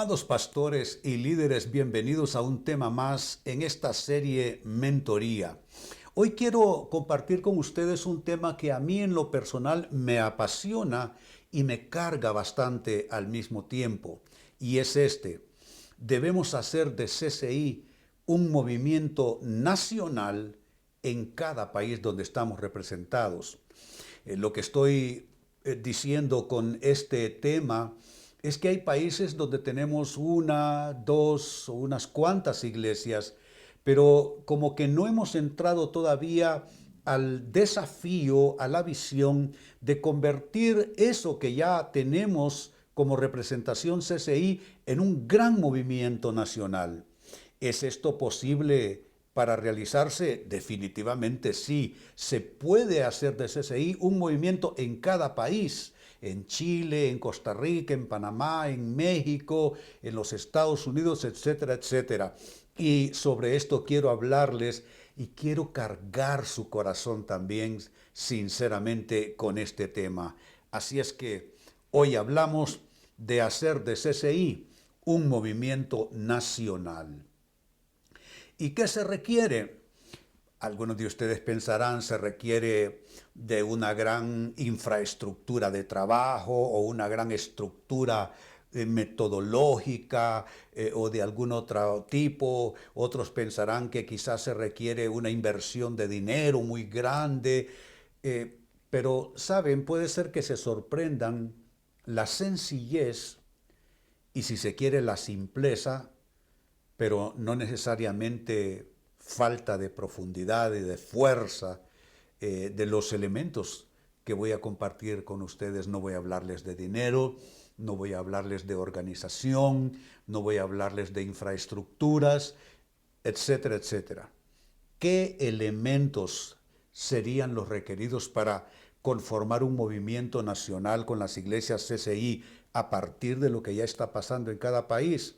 Amados pastores y líderes, bienvenidos a un tema más en esta serie Mentoría. Hoy quiero compartir con ustedes un tema que a mí en lo personal me apasiona y me carga bastante al mismo tiempo. Y es este: debemos hacer de CCI un movimiento nacional en cada país donde estamos representados. Lo que estoy diciendo con este tema es que hay países donde tenemos una, dos o unas cuantas iglesias, pero como que no hemos entrado todavía al desafío, a la visión de convertir eso que ya tenemos como representación CCI en un gran movimiento nacional. ¿Es esto posible para realizarse? Definitivamente sí. Se puede hacer de CCI un movimiento en cada país, en Chile, en Costa Rica, en Panamá, en México, en los Estados Unidos, etcétera, etcétera. Y sobre esto quiero hablarles y quiero cargar su corazón también, sinceramente, con este tema. Así es que hoy hablamos de hacer de CCI un movimiento nacional. ¿Y qué se requiere? Algunos de ustedes pensarán, se requiere de una gran infraestructura de trabajo o una gran estructura metodológica o de algún otro tipo. Otros pensarán que quizás se requiere una inversión de dinero muy grande. Pero, ¿saben? Puede ser que se sorprendan la sencillez y, si se quiere, la simpleza, pero no necesariamente falta de profundidad y de fuerza de los elementos que voy a compartir con ustedes. No voy a hablarles de dinero, no voy a hablarles de organización, no voy a hablarles de infraestructuras, etcétera, etcétera. ¿Qué elementos serían los requeridos para conformar un movimiento nacional con las iglesias CCI a partir de lo que ya está pasando en cada país?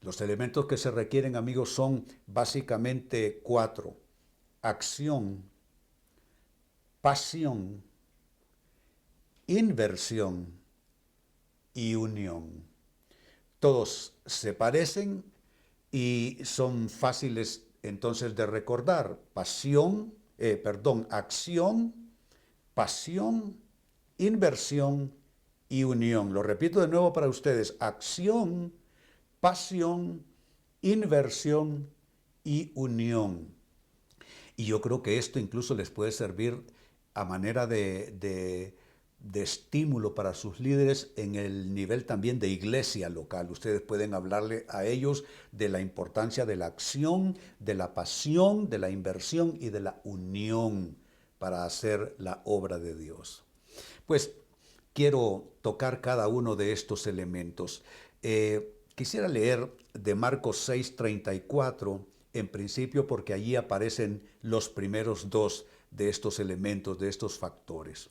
Los elementos que se requieren, amigos, son básicamente cuatro: acción, pasión, inversión y unión. Todos se parecen y son fáciles entonces de recordar. Acción, pasión, inversión y unión. Lo repito de nuevo para ustedes: acción, pasión, inversión y unión. Y yo creo que esto incluso les puede servir a manera de estímulo para sus líderes en el nivel también de iglesia local. Ustedes pueden hablarle a ellos de la importancia de la acción, de la pasión, de la inversión y de la unión para hacer la obra de Dios. Pues quiero tocar cada uno de estos elementos. Quisiera leer de Marcos 6:34 en principio, porque allí aparecen los primeros dos de estos elementos, de estos factores.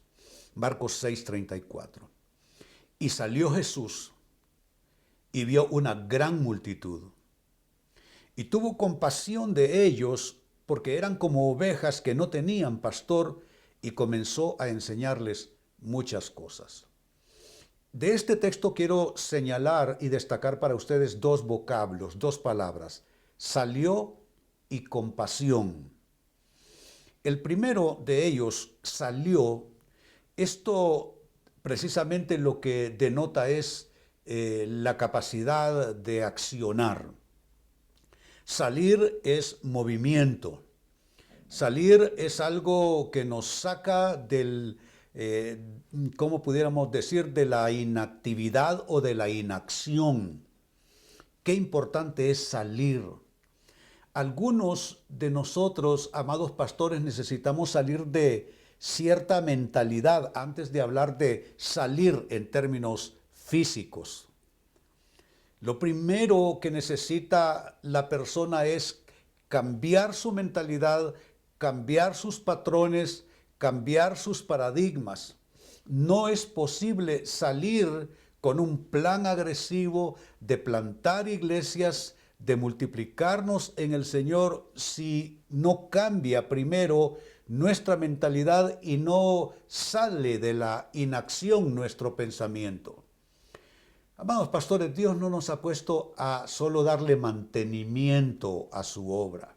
Marcos 6:34. Y salió Jesús y vio una gran multitud, y tuvo compasión de ellos, porque eran como ovejas que no tenían pastor, y comenzó a enseñarles muchas cosas. De este texto quiero señalar y destacar para ustedes dos vocablos, dos palabras: salió y compasión. El primero de ellos, salió, esto precisamente lo que denota es la capacidad de accionar. Salir es movimiento. Salir es algo que nos saca del, ¿cómo pudiéramos decir?, de la inactividad o de la inacción. Qué importante es salir. Algunos de nosotros, amados pastores, necesitamos salir de cierta mentalidad antes de hablar de salir en términos físicos. Lo primero que necesita la persona es cambiar su mentalidad, cambiar sus patrones, cambiar sus paradigmas. No es posible salir con un plan agresivo de plantar iglesias, de multiplicarnos en el Señor, si no cambia primero nuestra mentalidad y no sale de la inacción nuestro pensamiento. Amados pastores, Dios no nos ha puesto a solo darle mantenimiento a su obra.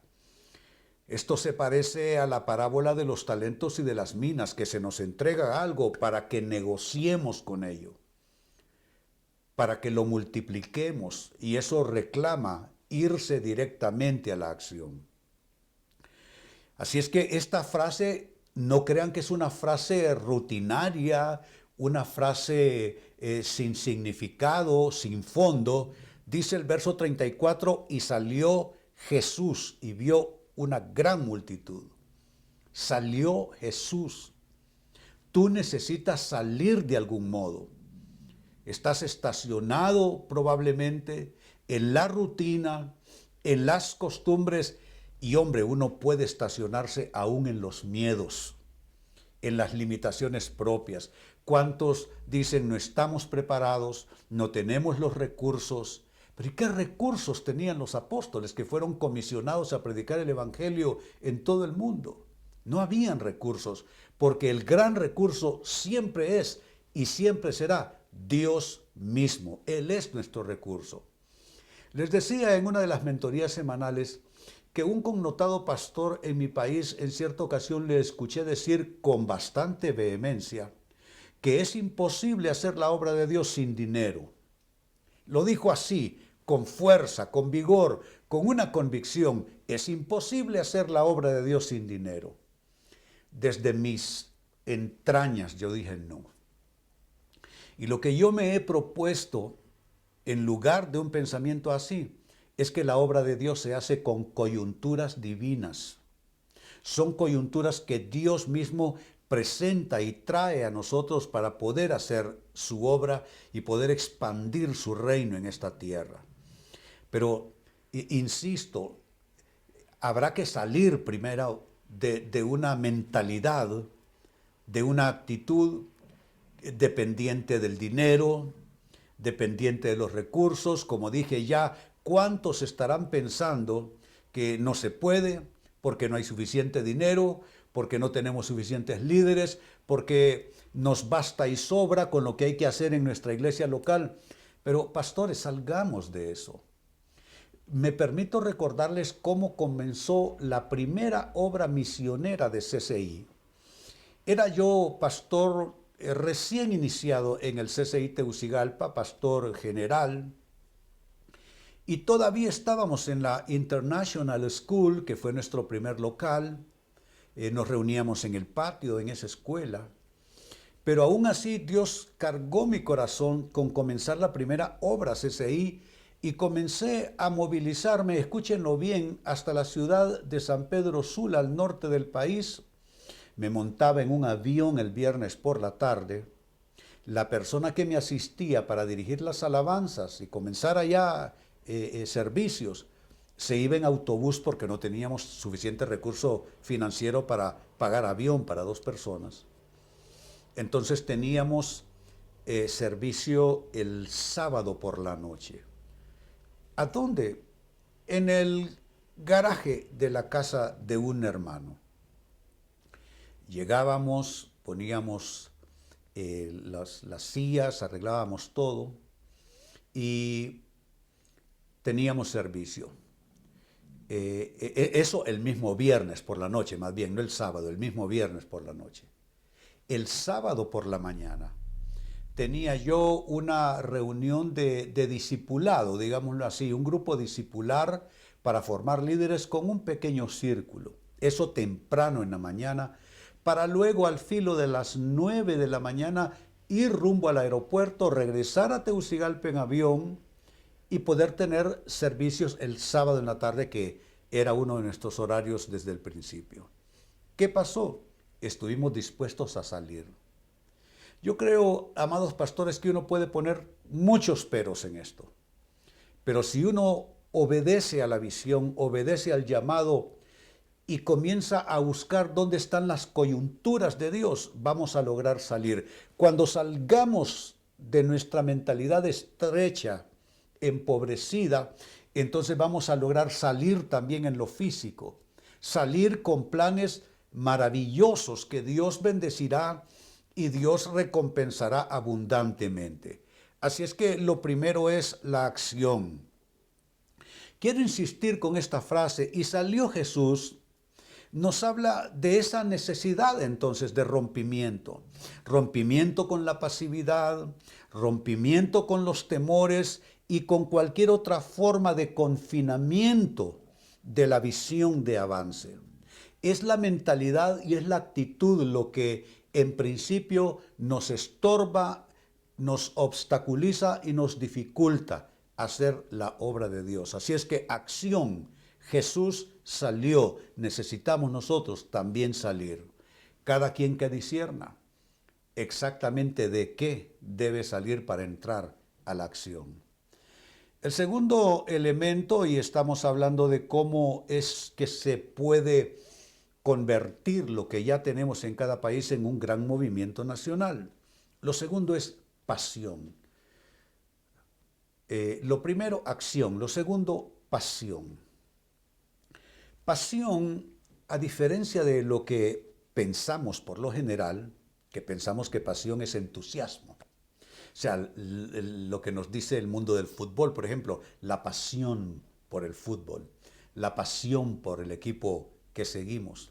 Esto se parece a la parábola de los talentos y de las minas, que se nos entrega algo para que negociemos con ello, para que lo multipliquemos, y eso reclama irse directamente a la acción. Así es que esta frase, no crean que es una frase rutinaria, una frase sin significado, sin fondo. Dice el verso 34, y salió Jesús y vio una gran multitud. Salió Jesús. Tú necesitas salir de algún modo. Estás estacionado probablemente en la rutina, en las costumbres, y hombre, uno puede estacionarse aún en los miedos, en las limitaciones propias. ¿Cuántos dicen no estamos preparados, no tenemos los recursos? Pero ¿y qué recursos tenían los apóstoles que fueron comisionados a predicar el evangelio en todo el mundo? No habían recursos, porque el gran recurso siempre es y siempre será Dios mismo. Él es nuestro recurso. Les decía en una de las mentorías semanales que un connotado pastor en mi país en cierta ocasión le escuché decir con bastante vehemencia que es imposible hacer la obra de Dios sin dinero. Lo dijo así, con fuerza, con vigor, con una convicción. Es imposible hacer la obra de Dios sin dinero. Desde mis entrañas yo dije no. Y lo que yo me he propuesto en lugar de un pensamiento así es que la obra de Dios se hace con coyunturas divinas. Son coyunturas que Dios mismo presenta y trae a nosotros para poder hacer su obra y poder expandir su reino en esta tierra. Pero, insisto, habrá que salir primero de una mentalidad, de una actitud dependiente del dinero, dependiente de los recursos. Como dije ya, ¿cuántos estarán pensando que no se puede porque no hay suficiente dinero, porque no tenemos suficientes líderes, porque nos basta y sobra con lo que hay que hacer en nuestra iglesia local? Pero pastores, salgamos de eso. Me permito recordarles cómo comenzó la primera obra misionera de CCI. Era yo pastor recién iniciado en el CCI Tegucigalpa, pastor general, y todavía estábamos en la International School, que fue nuestro primer local. Nos reuníamos en el patio, en esa escuela. Pero aún así Dios cargó mi corazón con comenzar la primera obra CCI y comencé a movilizarme, escúchenlo bien, hasta la ciudad de San Pedro Sula, al norte del país. Me montaba en un avión el viernes por la tarde. La persona que me asistía para dirigir las alabanzas y comenzar allá servicios, se iba en autobús porque no teníamos suficiente recurso financiero para pagar avión para 2 personas. Entonces teníamos servicio el sábado por la noche. ¿A dónde? En el garaje de la casa de un hermano. Llegábamos, poníamos las sillas, arreglábamos todo y teníamos servicio. Eso el mismo viernes por la noche, más bien, no el sábado, el mismo viernes por la noche. El sábado por la mañana tenía yo una reunión de discipulado, digámoslo así, un grupo discipular para formar líderes con un pequeño círculo. Eso temprano en la mañana, para luego al filo de las 9 de la mañana ir rumbo al aeropuerto, regresar a Tegucigalpa en avión y poder tener servicios el sábado en la tarde, que era uno de nuestros horarios desde el principio. ¿Qué pasó? Estuvimos dispuestos a salir. Yo creo, amados pastores, que uno puede poner muchos peros en esto. Pero si uno obedece a la visión, obedece al llamado y comienza a buscar dónde están las coyunturas de Dios, vamos a lograr salir. Cuando salgamos de nuestra mentalidad estrecha, empobrecida, entonces vamos a lograr salir también en lo físico, salir con planes maravillosos que Dios bendecirá y Dios recompensará abundantemente. Así es que lo primero es la acción. Quiero insistir con esta frase, y salió Jesús, nos habla de esa necesidad entonces de rompimiento. Rompimiento con la pasividad, rompimiento con los temores y con cualquier otra forma de confinamiento de la visión de avance. Es la mentalidad y es la actitud lo que en principio nos estorba, nos obstaculiza y nos dificulta hacer la obra de Dios. Así es que acción. Jesús salió, necesitamos nosotros también salir. Cada quien que discierna exactamente de qué debe salir para entrar a la acción. El segundo elemento, y estamos hablando de cómo es que se puede convertir lo que ya tenemos en cada país en un gran movimiento nacional. Lo segundo es pasión. Lo primero, acción. Lo segundo, pasión. Pasión, a diferencia de lo que pensamos por lo general, que pensamos que pasión es entusiasmo. O sea, lo que nos dice el mundo del fútbol, por ejemplo, la pasión por el fútbol, la pasión por el equipo que seguimos.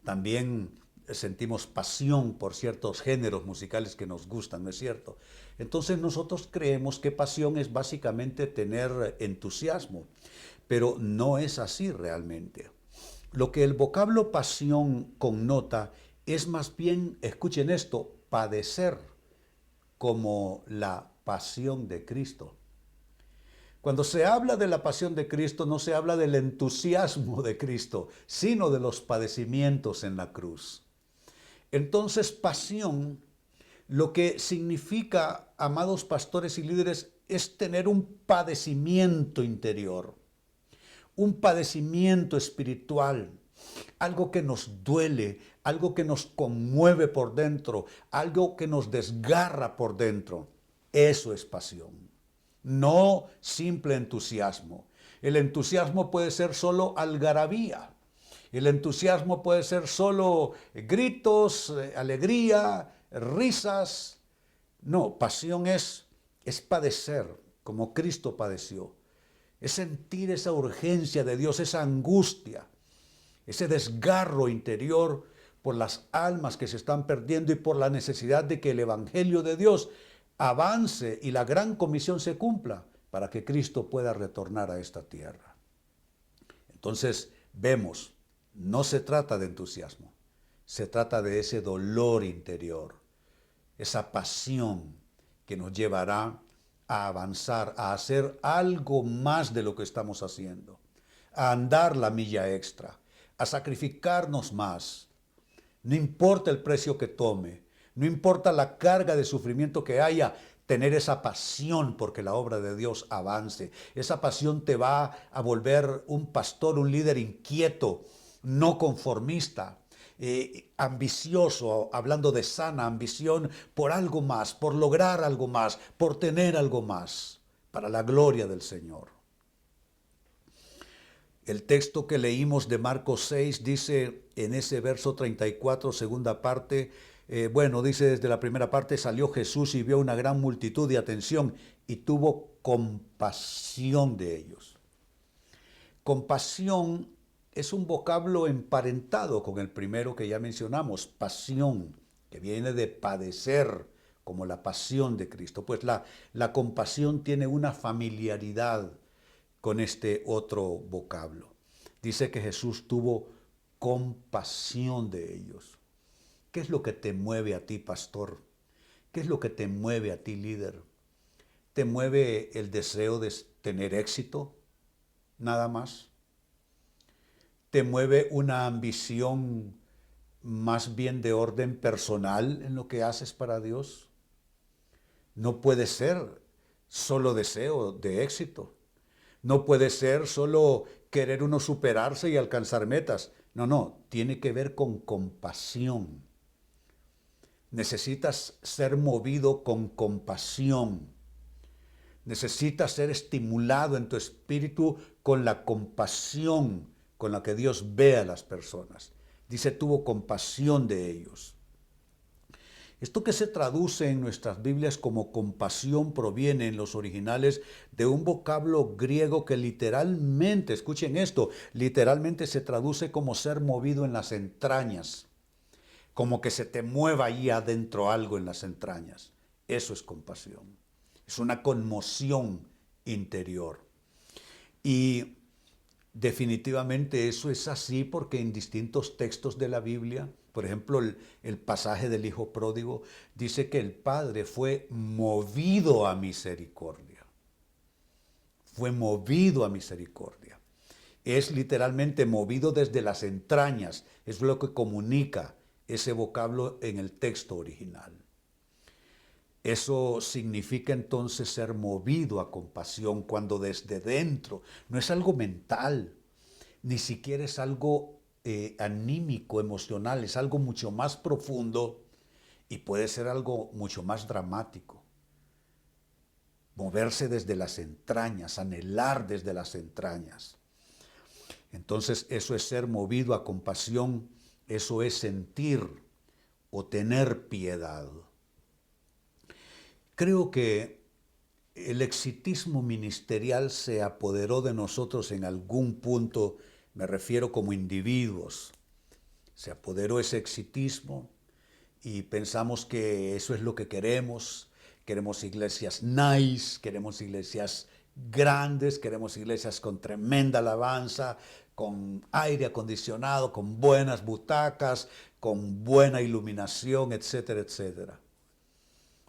También sentimos pasión por ciertos géneros musicales que nos gustan, ¿no es cierto? Entonces nosotros creemos que pasión es básicamente tener entusiasmo, pero no es así realmente. Lo que el vocablo pasión connota es más bien, escuchen esto, padecer como la pasión de Cristo. Cuando se habla de la pasión de Cristo, no se habla del entusiasmo de Cristo, sino de los padecimientos en la cruz. Entonces, pasión, lo que significa, amados pastores y líderes, es tener un padecimiento interior, un padecimiento espiritual, algo que nos duele, algo que nos conmueve por dentro, algo que nos desgarra por dentro. Eso es pasión. No simple entusiasmo. El entusiasmo puede ser solo algarabía. El entusiasmo puede ser solo gritos, alegría, risas. No, pasión es padecer como Cristo padeció. Es sentir esa urgencia de Dios, esa angustia, ese desgarro interior por las almas que se están perdiendo y por la necesidad de que el Evangelio de Dios avance y la gran comisión se cumpla para que Cristo pueda retornar a esta tierra. Entonces vemos, no se trata de entusiasmo, se trata de ese dolor interior, esa pasión que nos llevará a avanzar, a hacer algo más de lo que estamos haciendo, a andar la milla extra, a sacrificarnos más. No importa el precio que tome, no importa la carga de sufrimiento que haya, tener esa pasión porque la obra de Dios avance. Esa pasión te va a volver un pastor, un líder inquieto, no conformista, ambicioso, hablando de sana ambición por algo más, por lograr algo más, por tener algo más, para la gloria del Señor. El texto que leímos de Marcos 6 dice en ese verso 34, segunda parte, dice desde la primera parte, salió Jesús y vio una gran multitud de atención y tuvo compasión de ellos. Compasión es un vocablo emparentado con el primero que ya mencionamos, pasión, que viene de padecer, como la pasión de Cristo. Pues la compasión tiene una familiaridad con este otro vocablo. Dice que Jesús tuvo compasión de ellos. ¿Qué es lo que te mueve a ti, pastor? ¿Qué es lo que te mueve a ti, líder? ¿Te mueve el deseo de tener éxito? Nada más. ¿Te mueve una ambición más bien de orden personal en lo que haces para Dios? No puede ser solo deseo de éxito. No puede ser solo querer uno superarse y alcanzar metas. No, tiene que ver con compasión. Necesitas ser movido con compasión. Necesitas ser estimulado en tu espíritu con la compasión con la que Dios ve a las personas. Dice, tuvo compasión de ellos. Esto que se traduce en nuestras Biblias como compasión proviene en los originales de un vocablo griego que literalmente, escuchen esto, literalmente se traduce como ser movido en las entrañas, como que se te mueva ahí adentro algo en las entrañas. Eso es compasión. Es una conmoción interior. Y definitivamente eso es así porque en distintos textos de la Biblia, por ejemplo, el pasaje del Hijo Pródigo, dice que el Padre fue movido a misericordia. Fue movido a misericordia. Es literalmente movido desde las entrañas. Es lo que comunica ese vocablo en el texto original. Eso significa entonces ser movido a compasión cuando desde dentro no es algo mental, ni siquiera es algo anímico, emocional, es algo mucho más profundo y puede ser algo mucho más dramático. Moverse desde las entrañas, anhelar desde las entrañas. Entonces eso es ser movido a compasión, eso es sentir o tener piedad. Creo que el exitismo ministerial se apoderó de nosotros en algún punto, me refiero como individuos. Se apoderó ese exitismo y pensamos que eso es lo que queremos. Queremos iglesias nice, queremos iglesias grandes, queremos iglesias con tremenda alabanza, con aire acondicionado, con buenas butacas, con buena iluminación, etcétera, etcétera.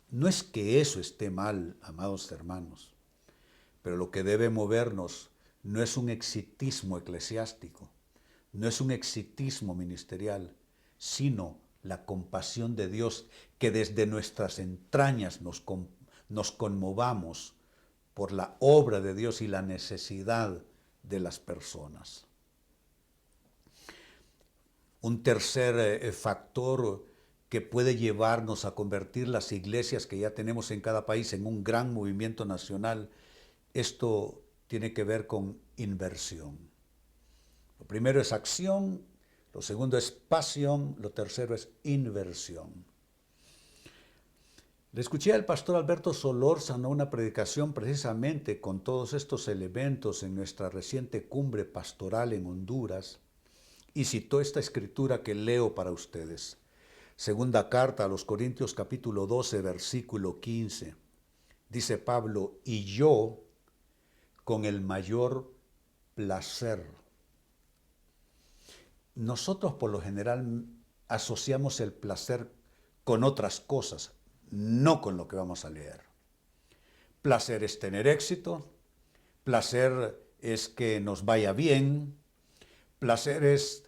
No es que eso esté mal, amados hermanos, pero lo que debe movernos no es un exitismo eclesiástico, no es un exitismo ministerial, sino la compasión de Dios, que desde nuestras entrañas nos conmovamos por la obra de Dios y la necesidad de las personas. Un tercer factor que puede llevarnos a convertir las iglesias que ya tenemos en cada país en un gran movimiento nacional, esto tiene que ver con inversión. Lo primero es acción, lo segundo es pasión, lo tercero es inversión. Le escuché al pastor Alberto Solórzano una predicación precisamente con todos estos elementos en nuestra reciente cumbre pastoral en Honduras y citó esta escritura que leo para ustedes. Segunda carta a los Corintios capítulo 12, versículo 15. Dice Pablo, y yo con el mayor placer. Nosotros por lo general asociamos el placer con otras cosas, no con lo que vamos a leer. Placer es tener éxito, placer es que nos vaya bien, placer es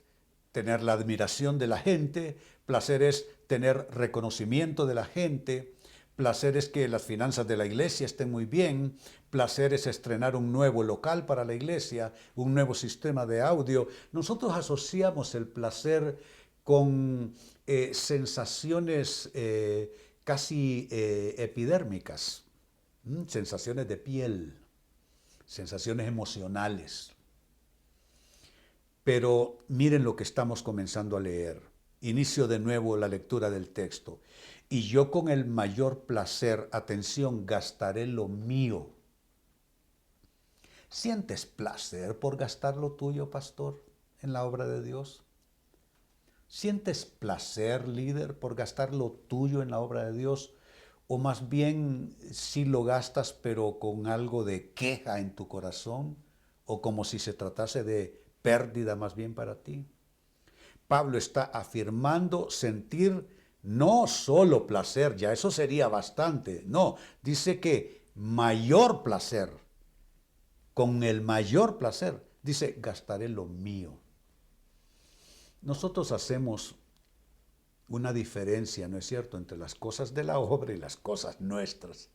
tener la admiración de la gente, placer es tener reconocimiento de la gente, placer es que las finanzas de la iglesia estén muy bien, placer es estrenar un nuevo local para la iglesia, un nuevo sistema de audio. Nosotros asociamos el placer con sensaciones casi epidérmicas, sensaciones de piel, sensaciones emocionales. Pero miren lo que estamos comenzando a leer. Inicio de nuevo la lectura del texto. Y yo con el mayor placer, atención, gastaré lo mío. ¿Sientes placer por gastar lo tuyo, pastor, en la obra de Dios? ¿Sientes placer, líder, por gastar lo tuyo en la obra de Dios? ¿O más bien si lo gastas pero con algo de queja en tu corazón? ¿O como si se tratase de pérdida más bien para ti? Pablo está afirmando sentir no solo placer, ya eso sería bastante, no, dice que mayor placer, con el mayor placer, dice, gastaré lo mío. Nosotros hacemos una diferencia, ¿no es cierto?, entre las cosas de la obra y las cosas nuestras,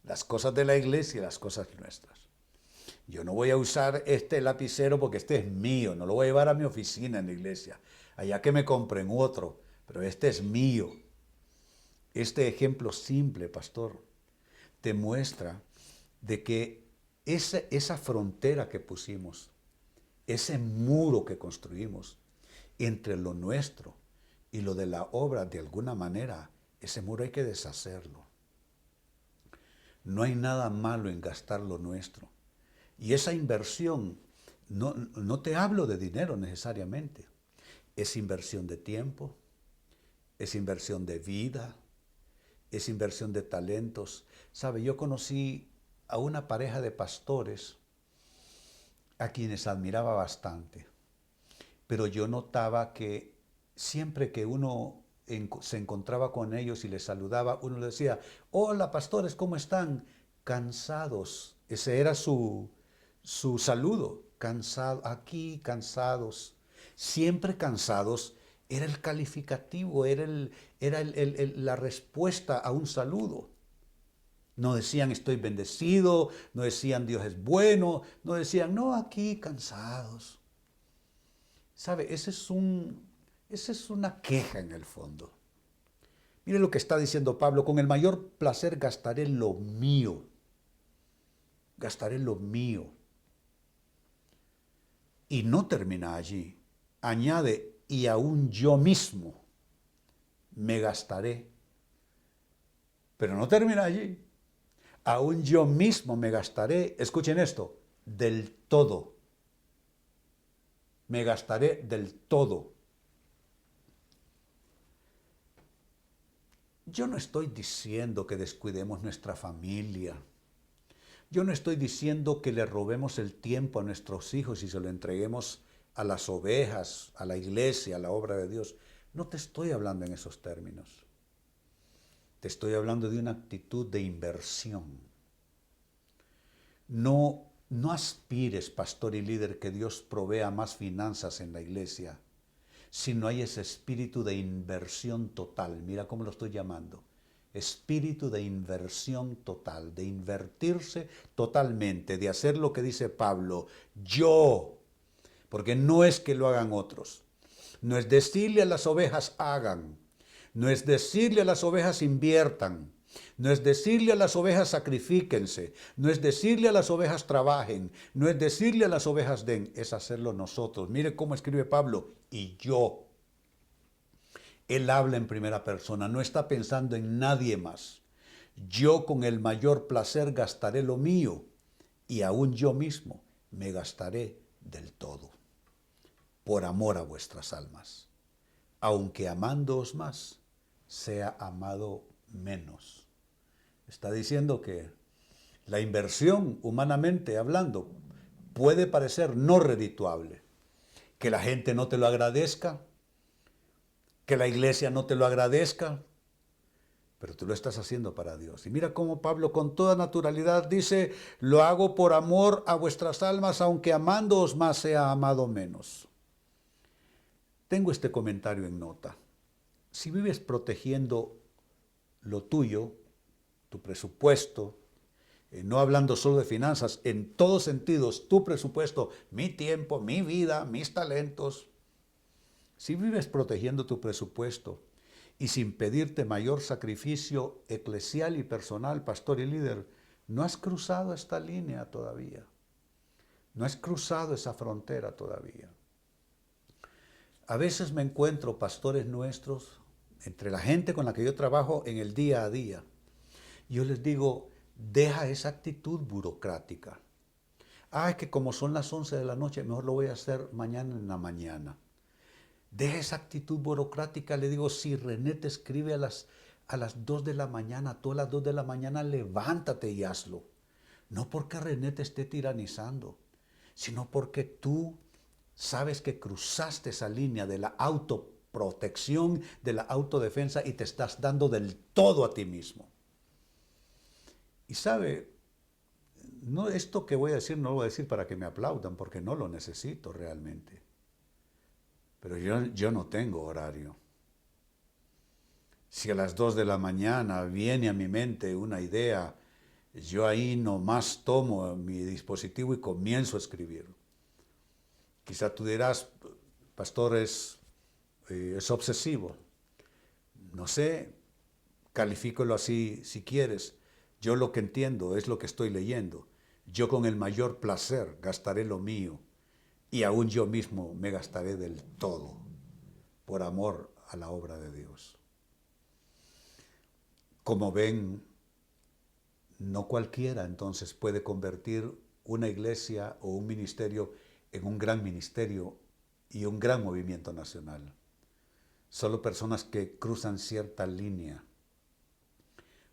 las cosas de la iglesia y las cosas nuestras. Yo no voy a usar este lapicero porque este es mío, no lo voy a llevar a mi oficina en la iglesia, allá que me compren otro, pero este es mío. Este ejemplo simple, pastor, te muestra de que esa frontera que pusimos, ese muro que construimos entre lo nuestro y lo de la obra, de alguna manera Ese muro hay que deshacerlo. No hay nada malo en gastar lo nuestro. Y esa inversión, no te hablo de dinero necesariamente, es inversión de tiempo, es inversión de vida, es inversión de talentos. Sabe, yo conocí a una pareja de pastores a quienes admiraba bastante, pero yo notaba que siempre que uno se encontraba con ellos y les saludaba, uno le decía, hola pastores, ¿cómo están? Cansados. Ese era su saludo. Cansado, aquí cansados. Siempre cansados era el calificativo, era la respuesta a un saludo. No decían estoy bendecido, no decían Dios es bueno, no decían no, aquí cansados. ¿Sabe? Esa es una queja en el fondo. Mire lo que está diciendo Pablo, con el mayor placer gastaré lo mío. Gastaré lo mío. Y no termina allí. Añade, y aún yo mismo me gastaré. Pero no termina allí. Aún yo mismo me gastaré, escuchen esto, del todo. Me gastaré del todo. Yo no estoy diciendo que descuidemos nuestra familia. Yo no estoy diciendo que le robemos el tiempo a nuestros hijos y se lo entreguemos a las ovejas, a la iglesia, a la obra de Dios. No te estoy hablando en esos términos. Te estoy hablando de una actitud de inversión. No aspires, pastor y líder, que Dios provea más finanzas en la iglesia, si no hay ese espíritu de inversión total. Mira cómo lo estoy llamando. Espíritu de inversión total, de invertirse totalmente, de hacer lo que dice Pablo, yo, porque no es que lo hagan otros. No es decirle a las ovejas hagan, no es decirle a las ovejas inviertan, no es decirle a las ovejas sacrifíquense, no es decirle a las ovejas trabajen, no es decirle a las ovejas den, es hacerlo nosotros. Mire cómo escribe Pablo, y yo. Él habla en primera persona, no está pensando en nadie más. Yo con el mayor placer gastaré lo mío, y aún yo mismo me gastaré del todo, por amor a vuestras almas. Aunque amándoos más, sea amado menos. Está diciendo que la inversión, humanamente hablando, puede parecer no redituable. Que la gente no te lo agradezca, que la iglesia no te lo agradezca, pero tú lo estás haciendo para Dios. Y mira cómo Pablo con toda naturalidad dice, lo hago por amor a vuestras almas, aunque amándoos más sea amado menos. Tengo este comentario en nota. Si vives protegiendo lo tuyo, tu presupuesto, no hablando solo de finanzas, en todos sentidos, tu presupuesto, mi tiempo, mi vida, mis talentos, si vives protegiendo tu presupuesto y sin pedirte mayor sacrificio eclesial y personal, pastor y líder, no has cruzado esta línea todavía. No has cruzado esa frontera todavía. A veces me encuentro pastores nuestros, entre la gente con la que yo trabajo en el día a día. Yo les digo, deja esa actitud burocrática. Es que como son las 11 de la noche, mejor lo voy a hacer mañana en la mañana. Deja esa actitud burocrática. Le digo, si René te escribe a las 2 de la mañana, tú a las 2 de la mañana levántate y hazlo. No porque René te esté tiranizando, sino porque tú sabes que cruzaste esa línea de la autoprotección, de la autodefensa y te estás dando del todo a ti mismo. Y sabe, no, esto que voy a decir no lo voy a decir para que me aplaudan, porque no lo necesito realmente. Pero yo no tengo horario. Si a las 2 de la mañana viene a mi mente una idea, yo ahí nomás tomo mi dispositivo y comienzo a escribir. Quizá tú dirás, pastor, es obsesivo. No sé, califícalo así si quieres. Yo lo que entiendo es lo que estoy leyendo. Yo con el mayor placer gastaré lo mío y aún yo mismo me gastaré del todo por amor a la obra de Dios. Como ven, no cualquiera entonces puede convertir una iglesia o un ministerio en un gran ministerio y un gran movimiento nacional. Solo personas que cruzan cierta línea,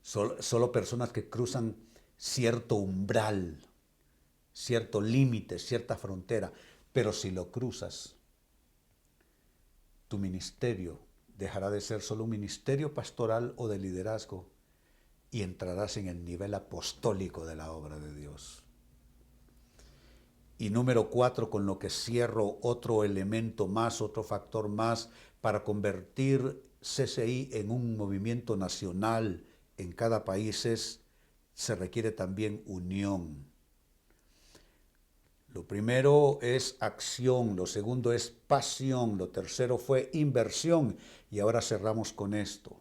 solo personas que cruzan cierto umbral, cierto límite, cierta frontera. Pero si lo cruzas, tu ministerio dejará de ser solo un ministerio pastoral o de liderazgo y entrarás en el nivel apostólico de la obra de Dios. Y número 4, con lo que cierro, otro elemento más, otro factor más para convertir CCI en un movimiento nacional en cada país se requiere también unión. Lo primero es acción, lo segundo es pasión, lo tercero fue inversión y ahora cerramos con esto,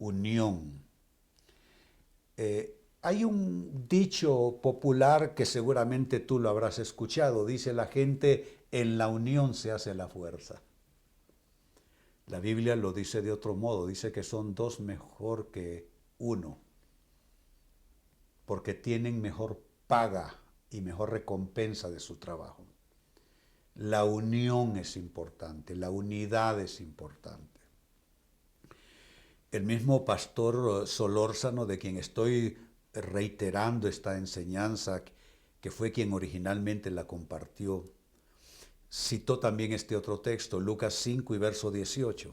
unión. Hay un dicho popular que seguramente tú lo habrás escuchado, dice la gente, en la unión se hace la fuerza. La Biblia lo dice de otro modo, dice que son dos mejor que uno, porque tienen mejor paga y mejor recompensa de su trabajo. La unión es importante, la unidad es importante. El mismo pastor Solórzano, de quien estoy reiterando esta enseñanza, que fue quien originalmente la compartió, citó también este otro texto, Lucas 5 y verso 18.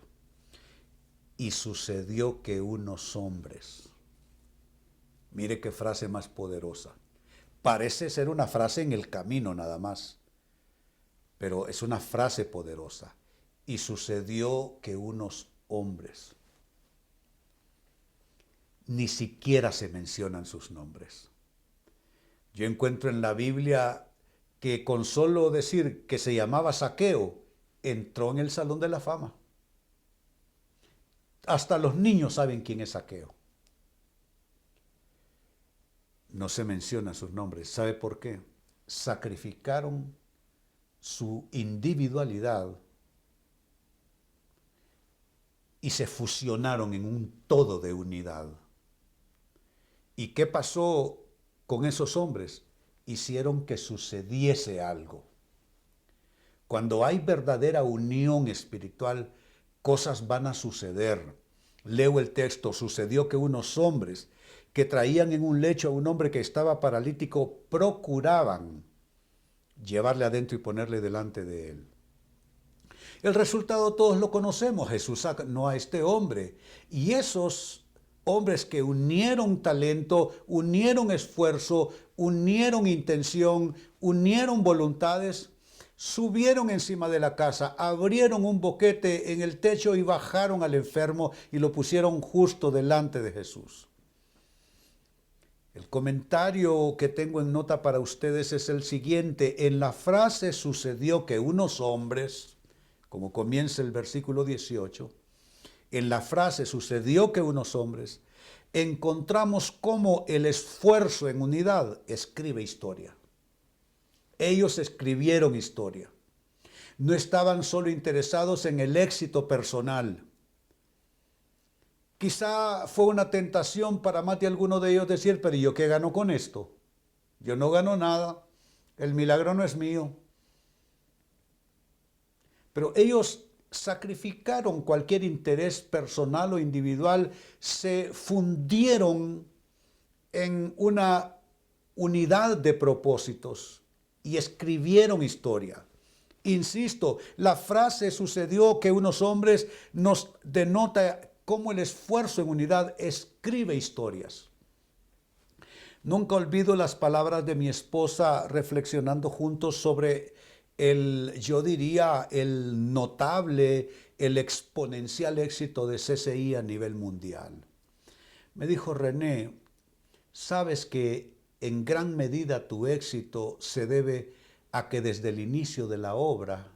Y sucedió que unos hombres, mire qué frase más poderosa, parece ser una frase en el camino nada más, pero es una frase poderosa. Y sucedió que unos hombres, ni siquiera se mencionan sus nombres. Yo encuentro en la Biblia que con solo decir que se llamaba Zaqueo, entró en el Salón de la Fama. Hasta los niños saben quién es Zaqueo. No se mencionan sus nombres. ¿Sabe por qué? Sacrificaron su individualidad y se fusionaron en un todo de unidad. ¿Y qué pasó con esos hombres? Hicieron que sucediese algo. Cuando hay verdadera unión espiritual, cosas van a suceder. Leo el texto, sucedió que unos hombres que traían en un lecho a un hombre que estaba paralítico procuraban llevarle adentro y ponerle delante de él. El resultado todos lo conocemos, Jesús sanó a este hombre y esos hombres que unieron talento, unieron esfuerzo, unieron intención, unieron voluntades, subieron encima de la casa, abrieron un boquete en el techo y bajaron al enfermo y lo pusieron justo delante de Jesús. El comentario que tengo en nota para ustedes es el siguiente. En la frase sucedió que unos hombres, como comienza el versículo 18, en la frase sucedió que unos hombres, encontramos cómo el esfuerzo en unidad escribe historia. Ellos escribieron historia. No estaban solo interesados en el éxito personal. Quizá fue una tentación para más de alguno de ellos decir, pero ¿y yo qué gano con esto? Yo no gano nada, el milagro no es mío. Pero ellos sacrificaron cualquier interés personal o individual, se fundieron en una unidad de propósitos y escribieron historia. Insisto, la frase sucedió que unos hombres nos denota cómo el esfuerzo en unidad escribe historias. Nunca olvido las palabras de mi esposa reflexionando juntos sobre yo diría, el notable, el exponencial éxito de CCI a nivel mundial. Me dijo, René, sabes que en gran medida tu éxito se debe a que desde el inicio de la obra,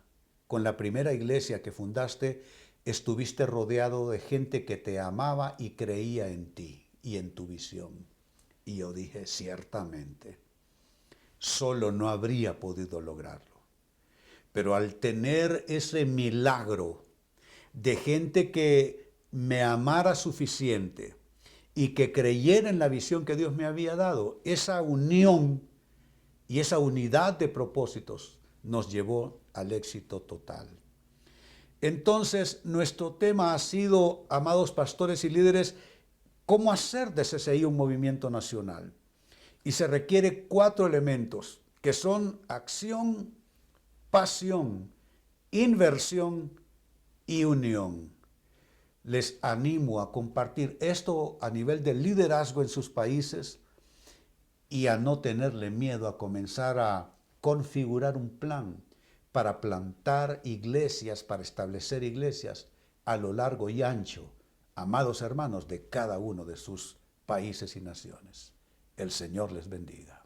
con la primera iglesia que fundaste, estuviste rodeado de gente que te amaba y creía en ti y en tu visión. Y yo dije, ciertamente, solo no habría podido lograrlo. Pero al tener ese milagro de gente que me amara suficiente y que creyera en la visión que Dios me había dado. Esa unión y esa unidad de propósitos nos llevó al éxito total. Entonces, nuestro tema ha sido, amados pastores y líderes, cómo hacer de CCI un movimiento nacional. Y se requiere 4 elementos, que son acción, pasión, inversión y unión. Les animo a compartir esto a nivel de liderazgo en sus países y a no tenerle miedo a comenzar a configurar un plan para plantar iglesias, para establecer iglesias a lo largo y ancho, amados hermanos, de cada uno de sus países y naciones. El Señor les bendiga.